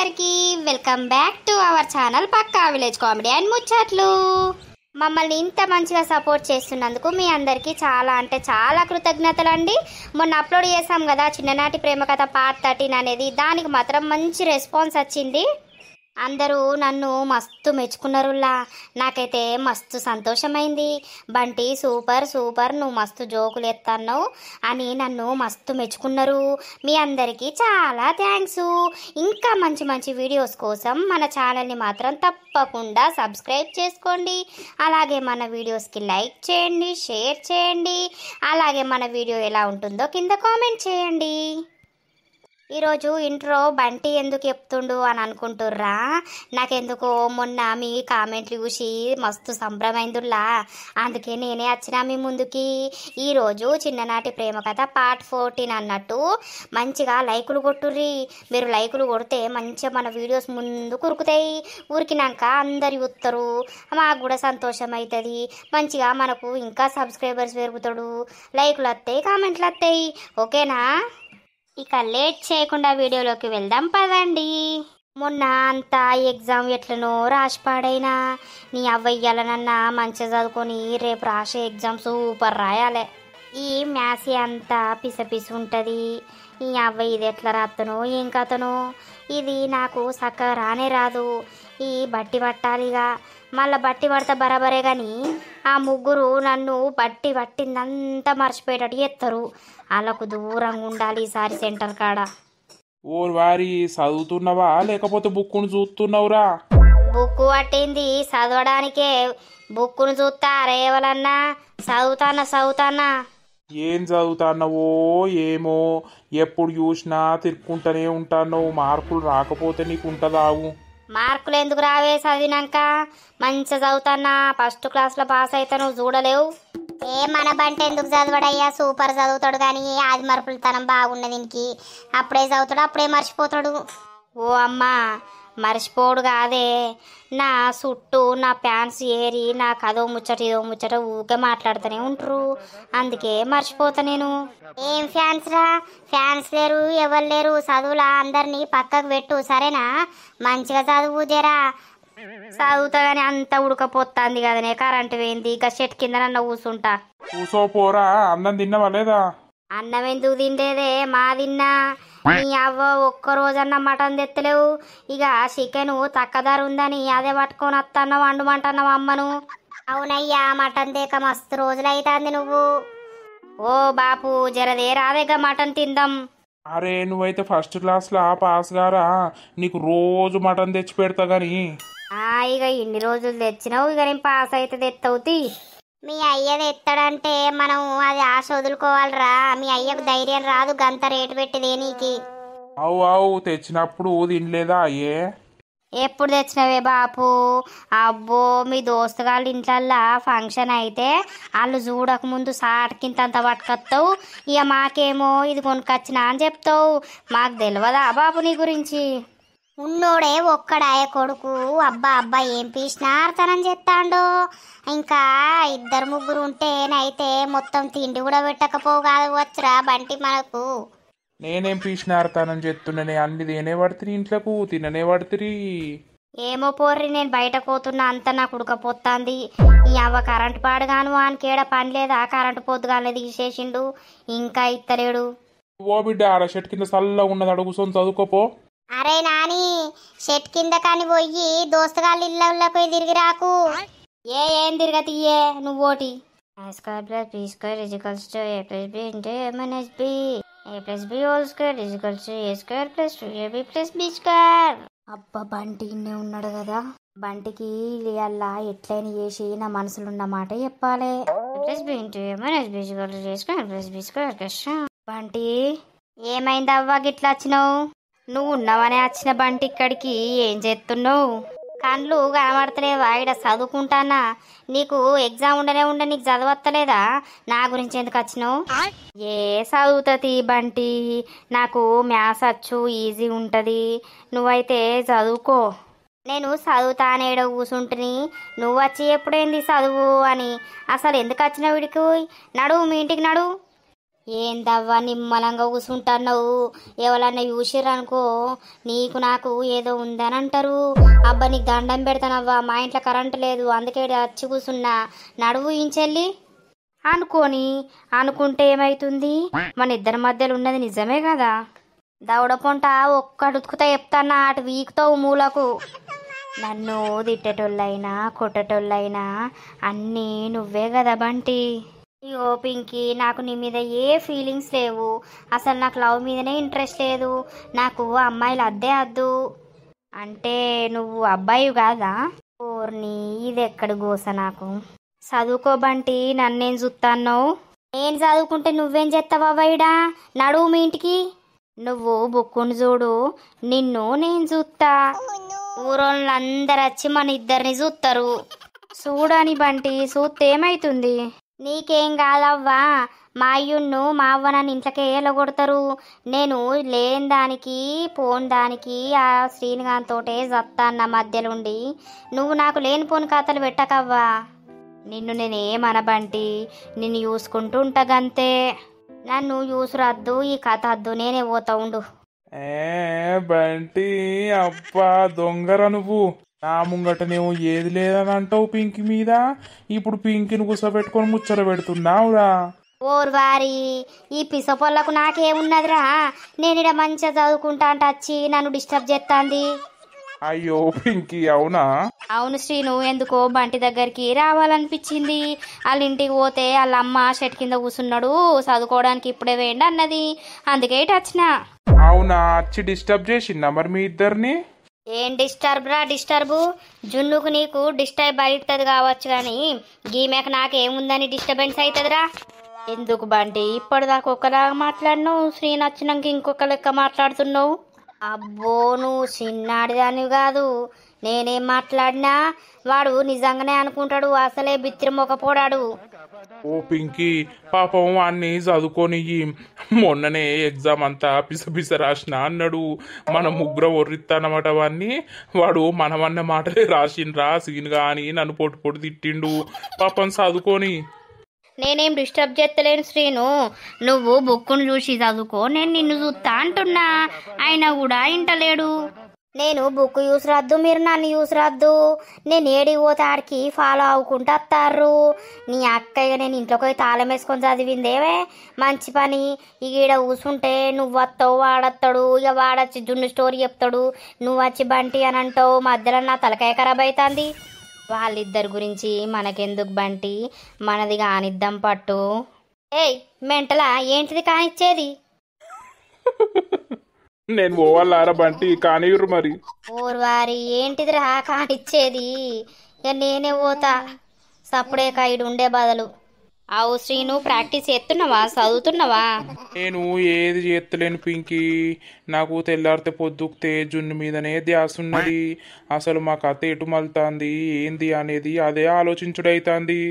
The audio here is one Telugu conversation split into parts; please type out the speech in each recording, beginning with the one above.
అందరికీ welcome back to our channel పక్కా విలేజ్ కామెడీ అండ్ ముచ్చట్లు. మమ్మల్ని ఇంత మంచిగా సపోర్ట్ చేస్తున్నందుకు మీ అందరికీ చాలా అంటే చాలా కృతజ్ఞతలు అండి. మొన్న అప్లోడ్ చేసాం కదా చిన్ననాటి ప్రేమ కథ పార్ట్ 13 అనేది, దానికి మాత్రం మంచి రెస్పాన్స్ వచ్చింది. అందరూ నన్ను మస్తు మెచ్చుకున్నారులా. నాకైతే మస్తు సంతోషమైంది. బంటి సూపర్ సూపర్, నువ్వు మస్తు జోకులు ఎత్తన్నావు అని నన్ను మస్తు మెచ్చుకున్నారు. మీ అందరికీ చాలా థ్యాంక్స్. ఇంకా మంచి మంచి వీడియోస్ కోసం మన ఛానల్ని మాత్రం తప్పకుండా సబ్స్క్రైబ్ చేసుకోండి. అలాగే మన వీడియోస్కి లైక్ చేయండి, షేర్ చేయండి. అలాగే మన వీడియో ఎలా ఉంటుందో కింద కామెంట్ చేయండి. ఈరోజు ఇంట్రో బంటి ఎందుకు చెప్తుండు అని అనుకుంటుర్రా? నాకెందుకో మొన్న మీ కామెంట్లు చూసి మస్తు సంబరమైందుల్లా, అందుకే నేనే వచ్చినా మీ ముందుకి. ఈరోజు చిన్ననాటి ప్రేమ కథ పార్ట్ 14 అన్నట్టు మంచిగా లైకులు కొట్టుర్రి. మీరు లైకులు కొడితే మంచిగా మన వీడియోస్ ముందు ఉరుకుతాయి. ఉరికినాక అందరు చూస్తారు, మాకు కూడా సంతోషం అవుతుంది. మంచిగా మనకు ఇంకా సబ్స్క్రైబర్స్ పెరుగుతాడు. లైకులు వస్తాయి, కామెంట్లు వస్తాయి. ఓకేనా? ఇక లేట్ చేయకుండా వీడియోలోకి వెళ్దాం పదండి. మొన్న అంతా ఎగ్జామ్ ఎట్లనో రాసి పాడైనా, నీ అవ్వయ్యాలనన్నా మంచిగా చదువుకొని రేపు రాసే ఎగ్జామ్ సూపర్ రాయాలి. ఈ మ్యాథ్స్ అంతా పిసపిసి ఉంటుంది. ఈ అవ్వ ఇది ఎట్లా రాత్తనో ఏం కథనో, ఇది నాకు చక్కగా రానే రాదు. ఈ బట్టి పట్టాలిగా, మళ్ళీ బట్టి పడితే బరాబరే. కానీ ఆ ముగ్గురు నన్ను బట్టి పట్టిందంతా మర్చిపోయేటట్టు చేస్తారు. వాళ్ళకు దూరంగా ఉండాలి ఈసారి సెంటర్ కాడ. ఓ వారి చదువుతున్నావా లేకపోతే బుక్కును చూస్తున్నావురా? బుక్కు పట్టింది చదవడానికే. బుక్కును చూస్తా రేవలన్నా చదువుతానా. ఏం చదువుతున్నావో ఏమో, ఎప్పుడు చూసినా తిరుక్కుంటూనే ఉంటాను. మార్కులు రాకపోతే నీకు ఉంటుందావు. మార్కులు ఎందుకు రావే? చదివినాక మంచిగా చదువుతానా. ఫస్ట్ క్లాస్లో పాస్ అయితే నువ్వు చూడలేవు. మన బంటి ఎందుకు చదవడయ్యా? సూపర్ చదువుతాడు. కానీ ఆది మరపులతనం బాగున్నది దీనికి. అప్పుడే చదువుతాడు, అప్పుడే మర్చిపోతాడు. ఓ అమ్మా, మర్చిపోడు కాదే, నా చుట్టూ నా ఫ్యాన్స్ ఏరి నాకు అదో ముచ్చట ఇదో ముచ్చట ఊకే మాట్లాడుతూనే ఉంటారు. అందుకే మర్చిపోతా నేను. ఏం ఫ్యాన్స్ రా? ఫ్యాన్స్ లేరు, ఎవరు లేరు. చదువులా అందరినీ పక్కకు పెట్టు, సరేనా? మంచిగా చదువు జరా. చదువుతా కానీ అంత ఉడకపోతుంది కదనే. కరెంటు పోయింది. ఇక చెట్టు కింద నన్ను కూర్చుంటా. కూసోపోరా. అన్నం తిన్నావా లేదా? అన్నం ఎందుకు తిండేదే? మా తిన్నా. నీ అవ్వ ఒక్కరోజన్నా మటన్ తెత్తలేవు. ఇక చికెన్ తక్కదారు ఉందని అదే పట్టుకొని వస్తున్నావు, వండుమంటున్నావు అమ్మను. అవునయ్యా, మటన్ దేక మస్తు రోజులు అవుతుంది. నువ్వు ఓ బాపు జరదే రాదేగా మటన్ తిందాం. అరే నువ్వైతే ఫస్ట్ క్లాస్లో పాస్ గారా, నీకు రోజు మటన్ తెచ్చి పెడతా గాని. ఇక ఇన్ని రోజులు తెచ్చినావు, ఇక నేను పాస్ అయితే తెత్తవుతి. మీ అయ్యది ఎత్తాడంటే మనం అది ఆశ వదులుకోవాలరా. మీ అయ్యకు ధైర్యం రాదు గంత రేటు పెట్టిదే నీకి. అవు తెచ్చినప్పుడు తినలేదా అయ్యే? ఎప్పుడు తెచ్చినవే బాపు? అబ్బో, మీ దోస్తుగాళ్ళ ఇంట్లల్లా ఫంక్షన్ అయితే వాళ్ళు చూడక ముందు సాటికింతంత పట్టుకొస్తావు. ఇక మాకేమో ఇది కొనుక్కొచ్చినా అని చెప్తావు. మాకు తెలియదా బాపు నీ గురించి? ఉన్నోడే ఒక్కడాయ కొడుకు. అబ్బా ఏం పీసినార్తనం చెప్తాండో. ఇంకా ఇద్దరు ముగ్గురు ఉంటేనైతే మొత్తం తిండి కూడా పెట్టకపోవు కాదు వచ్చరా బంటి మనకు. నేనేం పీసినారతానని చెప్తున్నానే, అన్ని తినే పడుతుంది ఇంట్లోకు, తిననే పడుతుంది. ఏమో పోర్రి, నేను బయట పోతున్నా, అంతా నాకు ఉడకపోతుంది. ఈ అవ్వ కరెంటు పాడుగాను ఆనికేడ పని లేదా? కరెంటు పొద్దుగానే తీసేసిండు, ఇంకా ఇత్తలేడు. ఓ బిడ్డ, అర షెట్ కింద చల్లగా ఉన్నది, అడుగుసొని చదువుకోపో. అరే నాని, షెట్ కింద కాని పోయి దోస్తుగాళ్ళు ఇళ్ళకి పోయి తిరిగి రాకు. ఏం తిరగ తీయే నువ్వోటి. అబ్బా, బంటి ఇన్నే ఉన్నాడు కదా. బంటికి అలా ఎట్లయినా చేసి నా మనసులో ఉన్న మాట చెప్పాలి. బంటి ఏమైందవ్వా గిట్లా వచ్చినావు? నువ్వు ఉన్నావనే వచ్చిన బంటి ఇక్కడికి. ఏం చేస్తున్నావు? కళ్ళు కనబడతలేవా? ఈడ చదువుకుంటానా. నీకు ఎగ్జామ్ ఉండనే నీకు చదవత్తలేదా? నా గురించి ఎందుకు వచ్చినావు? ఏ చదువుతుంది బంటి, నాకు మ్యాథ్స్ వచ్చు, ఈజీ ఉంటుంది. నువ్వైతే చదువుకో. నేను చదువుతానేడ కూర్చుంటుని, నువ్వు వచ్చి ఎప్పుడైంది చదువు అని. అసలు ఎందుకు వచ్చినావు వీడికి? నడువు, మీ ఇంటికి నడువు. ఏందవ్వా నిమ్మలంగా కూర్చుంటున్నావు? ఎవరన్నా చూసిర్రనుకో నీకు నాకు ఏదో ఉందని అంటారు. అబ్బా నీకు దండం పెడతానవ్వా, మా ఇంట్లో కరెంటు లేదు అందుకే ఈడ వచ్చి కూర్చున్నా, నడువు ఇంచెల్లి అనుకుంటే ఏమైతుంది? మన ఇద్దరి మధ్యలో ఉన్నది నిజమే కదా. దవడ పొంట ఒక్కడుతుకుతా చెప్తాన్నా అటు వీకుతావు మూలకు. నన్ను తిట్టేటోళ్ళైనా కొట్టేటోళ్ళైనా అన్నీ నువ్వే కదా బంటి. అయ్యో పింకీ, నాకు నీ మీద ఏ ఫీలింగ్స్ లేవు, అసలు నాకు లవ్ మీదనే ఇంట్రెస్ట్ లేదు, నాకు అమ్మాయిలు అద్దే అద్దు. అంటే నువ్వు అబ్బాయి కాదా? ఓర్ని ఇది ఎక్కడ గోస నాకు. చదువుకోబంటి, నన్నేం చూస్తాన్నావు? నేను చదువుకుంటే నువ్వేం చేస్తావా వైడా? నడువు మీ ఇంటికి. నువ్వు బుక్కుని చూడు, నిన్ను నేను చూస్తా. ఊరోళ్ళందరూ వచ్చి మన ఇద్దరిని చూస్తారు. చూడని బంటి, చూస్తే ఏమైతుంది? నీకేం కాదవ్వా, మా అయ్యున్ను మా అవ్వ నన్ను ఇంట్లోకే ఎలగొడతారు. నేను లేని దానికి పోని దానికి ఆ శ్రీనిగాంత్ తోటే చత్తాన్న మధ్యలుండి. నువ్వు నాకు లేనిపోని కథలు పెట్టకవ్వా. నిన్ను నేనేమనబంటి, నిన్ను చూసుకుంటూ ఉంటగంతే. నన్ను చూసురద్దు, ఈ కథ అద్దు, నేనే పోతా ఉండు. బంటి అబ్బా దొంగరా నువ్వు. నా ముంగటనేమో ఏది లేదని అంటావు పింకి మీద, ఇప్పుడు పింకిని కూసబెట్టుకొని ముచ్చట పెడుతున్నావురా. ఓర్వారి ఈ పిసపొల్లకు నాకేమున్నదిరా? నేను ఇక్కడ మంచిగా చదువుకుంటా అంటే వచ్చి నన్ను డిస్టర్బ్ చేస్తాంది. అయ్యో పింకి అవునా? అవును శ్రీను, ఎందుకో బంటి దగ్గరికి రావాలనిపించింది. వాళ్ళ ఇంటికి పోతే వాళ్ళ అమ్మ షెట్ కింద కూర్చున్నాడు, చదువుకోవడానికి ఇప్పుడే వేయండి అన్నది, అందుకే ఇటు వచ్చిన. అవునా, వచ్చి డిస్టర్బ్ చేసిందా మరి మీ ఇద్దరిని? ఏం డిస్టర్బు? జున్నుకు నీకు డిస్టర్బ్ అవుతుంది కావచ్చు, కానీ గీమెకు నాకేముందని డిస్టర్బెన్స్ అవుతుందిరా. ఎందుకు బంటి ఇప్పటిదాకా ఒకలాగా మాట్లాడినావు, శ్రీను వచ్చినాక ఇంకొక లెక్క మాట్లాడుతున్నావు? అబ్బో నువ్వు చిన్నాడిదాన్ని కాదు, నేనేం మాట్లాడినా వాడు నిజంగానే అనుకుంటాడు, అసలే బిత్తిరి మొక్కపోడాడు. ఓ పింకి పాపం అన్ని చదువుకొని మొన్ననే ఎగ్జామ్ అంతా పిసపిస రాసిన అన్నాడు. మన ముగ్గురం ఒర్రిస్తానమాట వాడిని. వాడు మనమన్న మాటలే రాసిండ్రా సీన్గా అని నన్ను పొట్టు పొట్టు తిట్టిండు పాపం చదువుకొని. నేనేం డిస్టర్బ్ చేస్తలేను శ్రీను, నువ్వు బుక్కును చూసి చదువుకో, నేను నిన్ను చూస్తా అంటున్నా. అయినా కూడా ఇంటలేడు. నేను బుక్ యూస్ రాద్దు, మీరు నన్ను యూస్ రాద్దు. నేను ఏడికి పోతే ఆడికి ఫాలో అవ్వకుంటూ వస్తారు. నీ అక్కయ్య నేను ఇంట్లోకి పోయి తాళం వేసుకొని చదివిందేవే మంచి పని. ఇక ఈడ కూర్చుంటే నువ్వు వస్తావు వాడొస్తాడు, ఇక వాడొచ్చి జున్ను స్టోరీ చెప్తాడు, నువ్వు వచ్చి బంటి అని అంటావు. మధ్యలో నా తలకాయ ఖరాబ్ అవుతుంది. వాళ్ళిద్దరి గురించి మనకెందుకు బంటి, మనది కానిద్దాం పట్టు. ఏయ్ మెంటలా, ఏంటిది కానిచ్చేది? నేను పోవాలారా బంటి, కానివ్వరు మరి. ఓర్వారి ఏంటిదిరా కానిచ్చేది? ఇక నేనే పోతా సప్పుడే కైడు ఉండే బదులు. అవు శ్రీను, ప్రాక్టీస్ చేస్తున్నావా, చదువుతున్నావా? నేను ఏది చేస్తలేను పింకి, నాకు తెల్లారితే పొద్దుకుతే జున్ను మీదనే ధ్యాస ఉన్నది. అసలు మా కథ ఎటు మలుతుంది ఏంది అనేది అదే ఆలోచించుడైతుంది.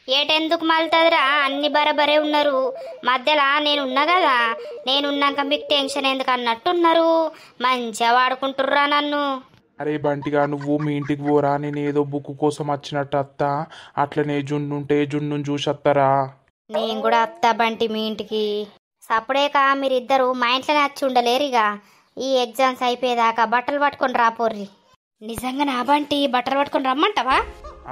ఏటెందుకు మళ్తుందిరా, అన్ని బరబరే ఉన్నారు. మధ్యలో నేనున్నా కదా, నేనున్నాక మీకు టెన్షన్ ఎందుకు అన్నట్టున్నారు. మంచిగా వాడుకుంటుర్రా నన్ను. అరే బంటిగా నువ్వు మీ ఇంటికి పోరా, నేను ఏదో బుక్ కోసం వచ్చినట్టు అత్తా, అట్లనే జున్నుంటే జున్నుని చూసి వస్తారా. నేను కూడా వస్తా బంటి మీ ఇంటికి. సప్పుడేక మీరిద్దరు మా ఇంట్లోనే వచ్చి ఉండలేరుగా. ఈ ఎగ్జామ్స్ అయిపోయేదాకా బట్టలు పట్టుకొని రాపోర్రి. నిజంగా నా బంటి బట్టలు పట్టుకొని రమ్మంటావా?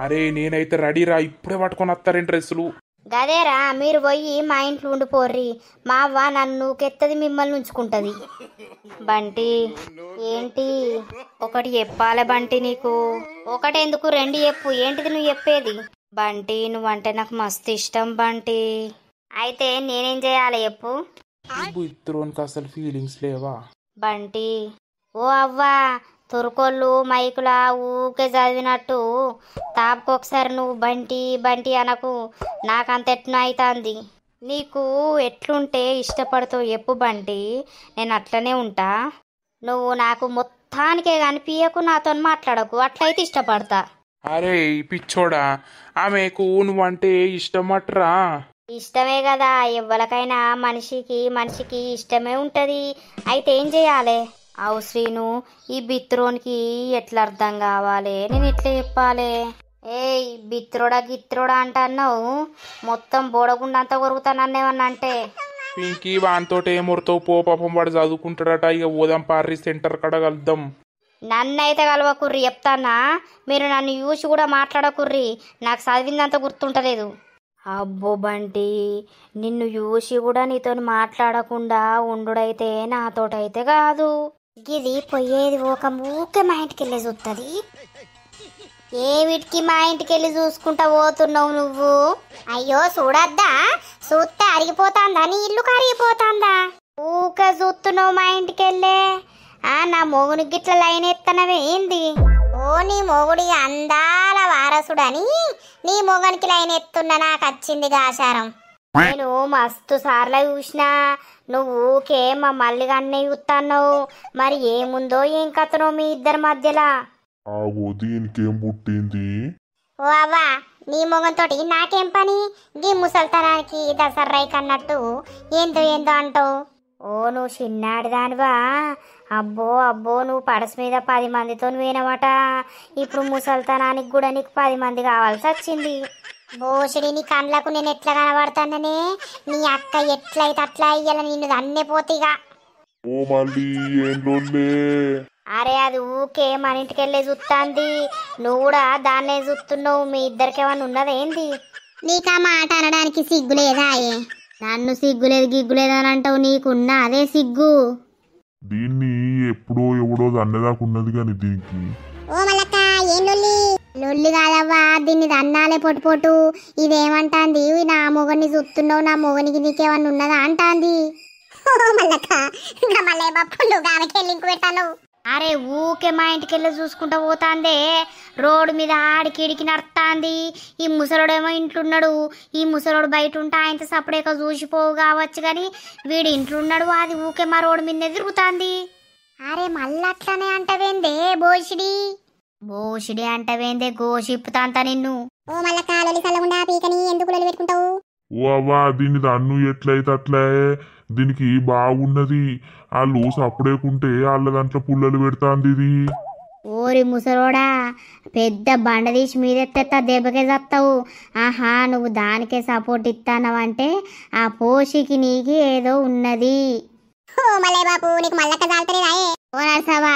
అరే నేనైతే రెడీరా, ఇప్పుడే పట్టుకొని వస్తారేం డ్రెస్సులు. గదేరా, మీరు పోయి మా ఇంట్లో ఉండిపోర్రి. మా అవ్వ నన్ను కెత్తది, మిమ్మల్ని ఉంచుకుంటది. బంటి ఏంటి ఒకటి చెప్పాలే బంటి నీకు? ఒకటెందుకు రెండు చెప్పు, ఏంటిది నువ్వు చెప్పేది? బంటి నువ్వంటే నాకు మస్తు ఇష్టం బంటి. అయితే నేనేం చేయాలి చెప్పు? ఇద్దరోనికి అసలు ఫీలింగ్స్ లేవా బంటి? ఓ అవ్వా, తురుకోళ్ళు మైకులా ఊకే చదివినట్టు తాపుకొకసారి నువ్వు బంటి బంటి అనకు, నాకంత ఎట్నో అవుతుంది. నీకు ఎట్లుంటే ఇష్టపడుతావు చెప్పు బంటి, నేను అట్లనే ఉంటా. నువ్వు నాకు మొత్తానికే కనిపించకు, నాతో మాట్లాడకు, అట్లయితే ఇష్టపడతా. అరే పిచ్చోడా, ఆమెకు నువ్వంటే ఇష్టమట్రా. ఇష్టమే కదా, ఎవరికైనా మనిషికి ఇష్టమే ఉంటుంది. అయితే ఏం చేయాలి? అవు శ్రీను, ఈ బిత్రోనికి ఎట్లా అర్థం కావాలి, నేను ఎట్లా చెప్పాలి? ఏయ్ బిత్రోడా గిత్రోడా అంటున్నావు, మొత్తం బోడగుండంతా కొరుకుతానన్నేమన్నా అంటే. పింకీ వానితోటి ఏమొరుతావు పో, పాపం వాడు చదువుకుంటాడట. ఇక పోదాం పార్రీ సెంటర్ కాడ కలుద్దాం. నన్నైతే కలవకుర్రి చెప్తానా, మీరు నన్ను చూసి కూడా మాట్లాడకుర్రి, నాకు చదివిందంత గుర్తుంటలేదు. అబ్బో బంటి, నిన్ను చూసి కూడా నీతో మాట్లాడకుండా ఉండుడైతే నాతోటైతే కాదు. ఇది పోయేది ఒక మూకే మా ఇంటికి వెళ్ళి చూస్తుంది. ఏమిటికి మా ఇంటికి వెళ్ళి చూసుకుంటా పోతున్నావు నువ్వు? అయ్యో చూడద్దా, చూస్తే అరిగిపోతాందా, నీ ఇల్లు కరిగిపోతాందా? ఊకే చూస్తున్నావు మా ఇంటికి వెళ్ళే. నా మొగుని గిట్ల లైన్ ఎత్తనవే ఏంది? ఓ నీ మొగుడి అందాల వారసుడని నీ మొగనికి లైన్ ఎత్తున్నా, నాకు వచ్చింది ఆచారం. నేను మస్తు సార్లు చూసినా, నువ్వు ఊకే మా మల్లిగాన్నే చూస్తున్నావు. మరి ఏముందో ఏం కథనో మీ ఇద్దరి మధ్యలా? దీనికేం పుట్టింది? ఓ అవ్వా, నీ మొగంతో నాకేం పని? గీ ముసల్తనానికి దసర్రై కన్నట్టు ఏందో ఏందో అంటావు. ఓ నువ్వు చిన్నాడిదానివా? అబ్బో అబ్బో, నువ్వు పడస మీద 10 మందితో పోయినమాట. ఇప్పుడు ముసల్తనానికి కూడా నీకు 10 మంది కావాల్సి వచ్చింది. బోషడి, నీ కండ్లకు నేను ఎట్లా కనబడతాననే? నీ అక్క ఎట్లయితే అట్లా అయ్యాల నిన్ను అన్నే పోతిగా. ఓ మళ్ళీ ఏంటోలే? అరే అది ఊకే మన ఇంటికి వెళ్ళే చూస్తాంది, నువ్వు కూడా దాన్నే చూస్తున్నావు. మీ ఇద్దరికి ఏమన్నా ఉన్నదేంది? నీకా మాట అనడానికి సిగ్గులేదా? నన్ను సిగ్గులేదు గిగ్గులేదు అని అంటావు, నీకున్నా అదే సిగ్గు. దీన్ని ఎప్పుడో ఎవడో దన్నదాకున్నది కానీ దీనికి. ఓ మల్లక్క, ఏం లొల్లి? లొల్లి కాదవ్వా, దీన్ని దన్నాలే పొట్టు పొట్టు. ఇదేమంటాంది? నా మొగని చూస్తున్నావు, నా మొగనికి నీకేమన్నా ఉన్నదా అంటాంది. మల్లక్క మళ్ళీ బప్పులు గామెకెళ్ళి ఇంకు పెట్టాను. అరే ఊకే మా ఇంటికి వెళ్ళి చూసుకుంటా పోతాందే, రోడ్డు మీద ఆడికిడికి నడుస్తాంది. ఈ ముసలోడేమో ఇంట్లున్నాడు, ఈ ముసలోడు బయట ఉంటే ఆయనతో సపరేక చూసిపోవు కావచ్చు, కానీ వీడు ఇంట్లున్నాడు, అది ఊకే మా రోడ్డు మీద తిరుగుతాంది. అరే మళ్ళీ అట్లానే అంటవేందే బోషిడి? బోషిడి అంటవేందే, గోషిప్పుతాంతా నిన్ను. ఓ మళ్ళీ కాలొలి కలగుండా పీకని ఎందుకు లొలి పెట్టుకుంటావు? ఓ అవ్వా, దీన్ని దన్ను ఎట్లయితే అట్లే. దీనికి బాగున్నది, వాళ్ళు సప్పుడేకుంటే వాళ్ళ దాంట్లో పుల్లలు పెడతాంది ఇది. ఓరి ముసలోడా, పెద్ద బండ తీసి మీదెత్తే దెబ్బకే చస్తావు. ఆహా, నువ్వు దానికే సపోర్ట్ ఇస్తానవంటే ఆ పోషికి నీకి ఏదో ఉన్నది.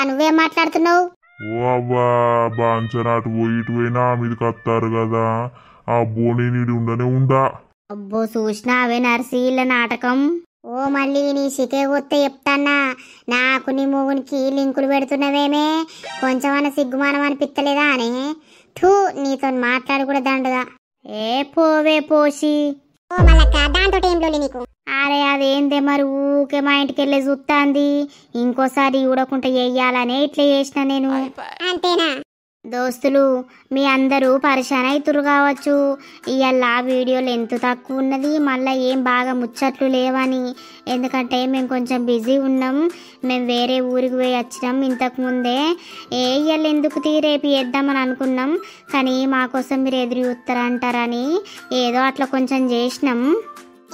నువ్వేం మాట్లాడుతున్నావు? ఓ అవ్వా, బాంచనాటు పోయి ఇటు పోయినా మీదకి వస్తారు కదా, ఆ బోని నీడి ఉండనే ఉండా. అబ్బో చూసినా అవే నర్సీల నాటకం. ఓ మళ్ళీ నీ సికే కొత్తే చెప్తాన్నా, నాకు నీ మొగునికి లింకులు పెడుతున్నవేమే, కొంచెమన్నా సిగ్గుమానం అనిపిత్తలేదా అని? ఠూ, నీతో మాట్లాడి కూడా దండగా. ఏ పోవే పోసి. అరే అదేందే మరి ఊకే మా ఇంటికి వెళ్ళి చూస్తాంది, ఇంకోసారి చూడకుండా చెయ్యాలనే ఇట్లా చేసిన నేను. అంతేనా? దోస్తులు మీ అందరూ పరిశాన్ అవుతురు కావచ్చు, ఇవాళ వీడియోలు ఎంత తక్కువ ఉన్నది, మళ్ళీ ఏం బాగా ముచ్చట్లు లేవని. ఎందుకంటే మేము కొంచెం బిజీ ఉన్నాం, మేము వేరే ఊరికి పోయి వచ్చినాం ఇంతకుముందే. ఇవాళ ఎందుకు రేపు వేద్దామని అనుకున్నాం, కానీ మా కోసం మీరు ఎదురు చూస్తారంటారని ఏదో అట్లా కొంచెం చేసినాం.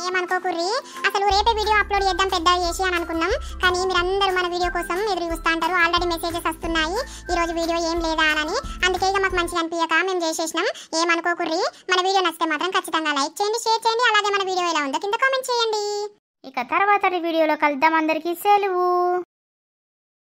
ఏమనుకోకుర్రి, అసలు రేపే వీడియో అప్లోడ్ చేద్దాం పెద్దగా చేసి అని అనుకున్నాం, కానీ మీరందరూ మన వీడియో కోసం ఎదురు చూస్తూ అంటారు. ఆల్రెడీ మెసేజెస్ వస్తున్నాయి ఈ రోజు వీడియో ఏం లేదా అని, అందుకే ఇక మాకు మంచిగా అనిపించక మేము చేసేసినాం. ఏమనుకోకుర్రి, మన వీడియో నచ్చితే మాత్రం ఖచ్చితంగా లైక్ చేయండి, షేర్ చేయండి, అలాగే మన వీడియో ఎలా ఉందో కింద కామెంట్ చేయండి. ఇక తర్వాత వీడియోలో కలుద్దాం. అందరికీ సెలవు.